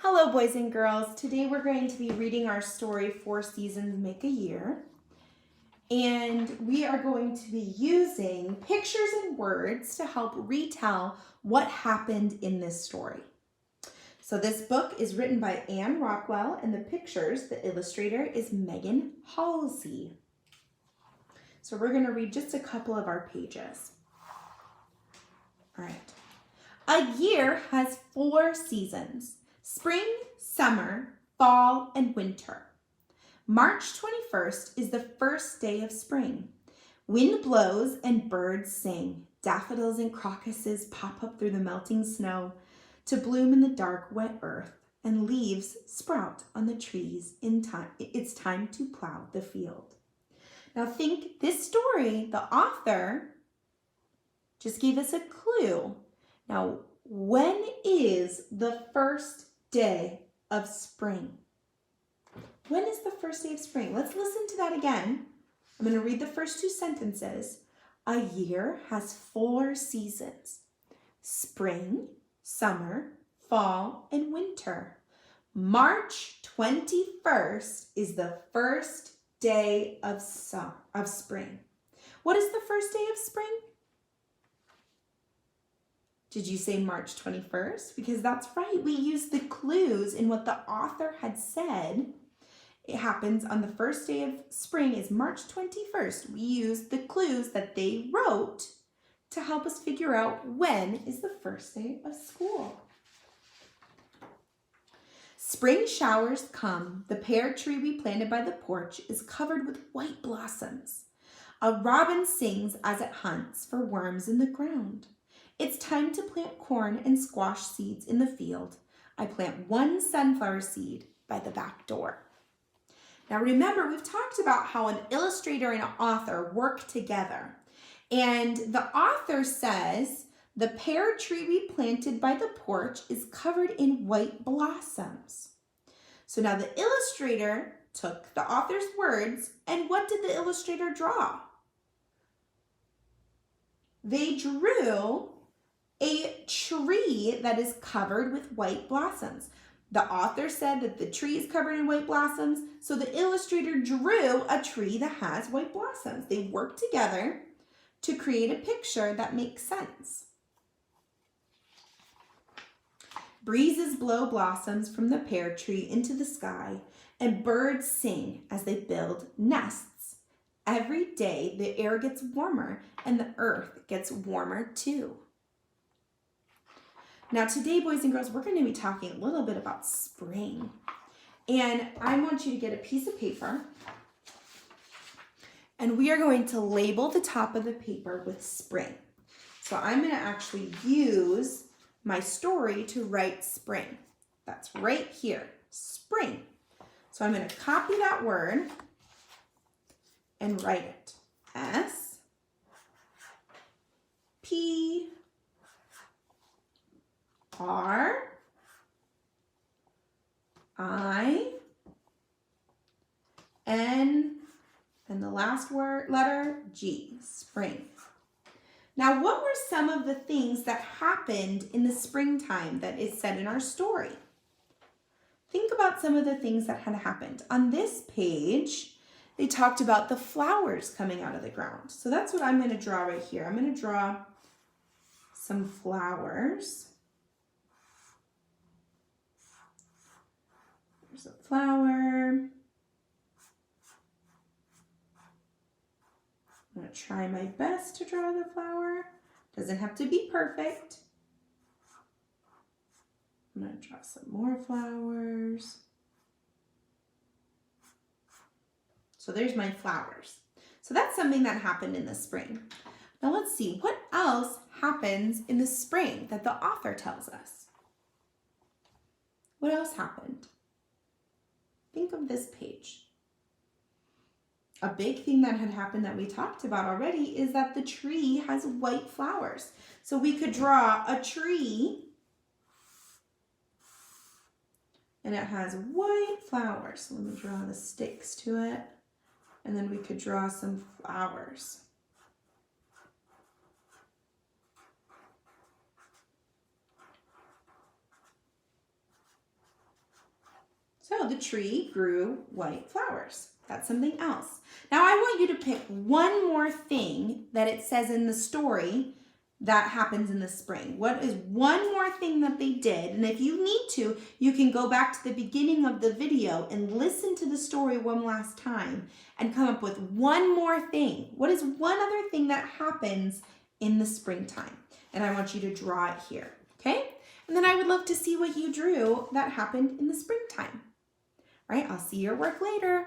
Hello, boys and girls. Today we're going to be reading our story, Four Seasons Make a Year. And we are going to be using pictures and words to help retell what happened in this story. So this book is written by Anne Rockwell, and the pictures, the illustrator is Megan Halsey. So we're going to read just a couple of our pages. All right. A year has 4 seasons: spring, summer, fall, and winter. March 21st is the first day of spring. Wind blows and birds sing. Daffodils and crocuses pop up through the melting snow to bloom in the dark, wet earth, and leaves sprout on the trees in time. It's time to plow the field. Now think, this story, the author just gave us a clue. Now, when is the first day of spring? When is the first day of spring? Let's listen to that again. I'm going to read the first 2 sentences. A year has 4 seasons: spring, summer, fall, and winter. March 21st is the first day of spring. What is the first day of spring? Did you say March 21st? Because that's right. We used the clues in what the author had said. It happens on the first day of spring is March 21st. We used the clues that they wrote to help us figure out when is the first day of school. Spring showers come. The pear tree we planted by the porch is covered with white blossoms. A robin sings as it hunts for worms in the ground. It's time to plant corn and squash seeds in the field. I plant 1 sunflower seed by the back door. Now remember, we've talked about how an illustrator and an author work together. And the author says, the pear tree we planted by the porch is covered in white blossoms. So now the illustrator took the author's words, and what did the illustrator draw? They drew a tree that is covered with white blossoms. The author said that the tree is covered in white blossoms, so the illustrator drew a tree that has white blossoms. They worked together to create a picture that makes sense. Breezes blow blossoms from the pear tree into the sky, and birds sing as they build nests. Every day the air gets warmer and the earth gets warmer too. Now today, boys and girls, we're going to be talking a little bit about spring. And I want you to get a piece of paper, and we are going to label the top of the paper with spring. So I'm going to actually use my story to write spring. That's right here, spring. So I'm going to copy that word and write it. S, P, R, I, N, and the last letter, G, spring. Now, what were some of the things that happened in the springtime that is said in our story? Think about some of the things that had happened. On this page, they talked about the flowers coming out of the ground. So that's what I'm going to draw right here. I'm going to draw some flowers. There's a flower. I'm going to try my best to draw the flower. Doesn't have to be perfect. I'm going to draw some more flowers. So there's my flowers. So that's something that happened in the spring. Now let's see, what else happens in the spring that the author tells us? What else happened? Think of this page. A big thing that had happened that we talked about already is that the tree has white flowers. So we could draw a tree and it has white flowers. So let me draw the sticks to it, and then we could draw some flowers. So the tree grew white flowers. That's something else. Now I want you to pick one more thing that it says in the story that happens in the spring. What is one more thing that they did? And if you need to, you can go back to the beginning of the video and listen to the story one last time and come up with one more thing. What is one other thing that happens in the springtime? And I want you to draw it here, okay? And then I would love to see what you drew that happened in the springtime. All right, I'll see your work later.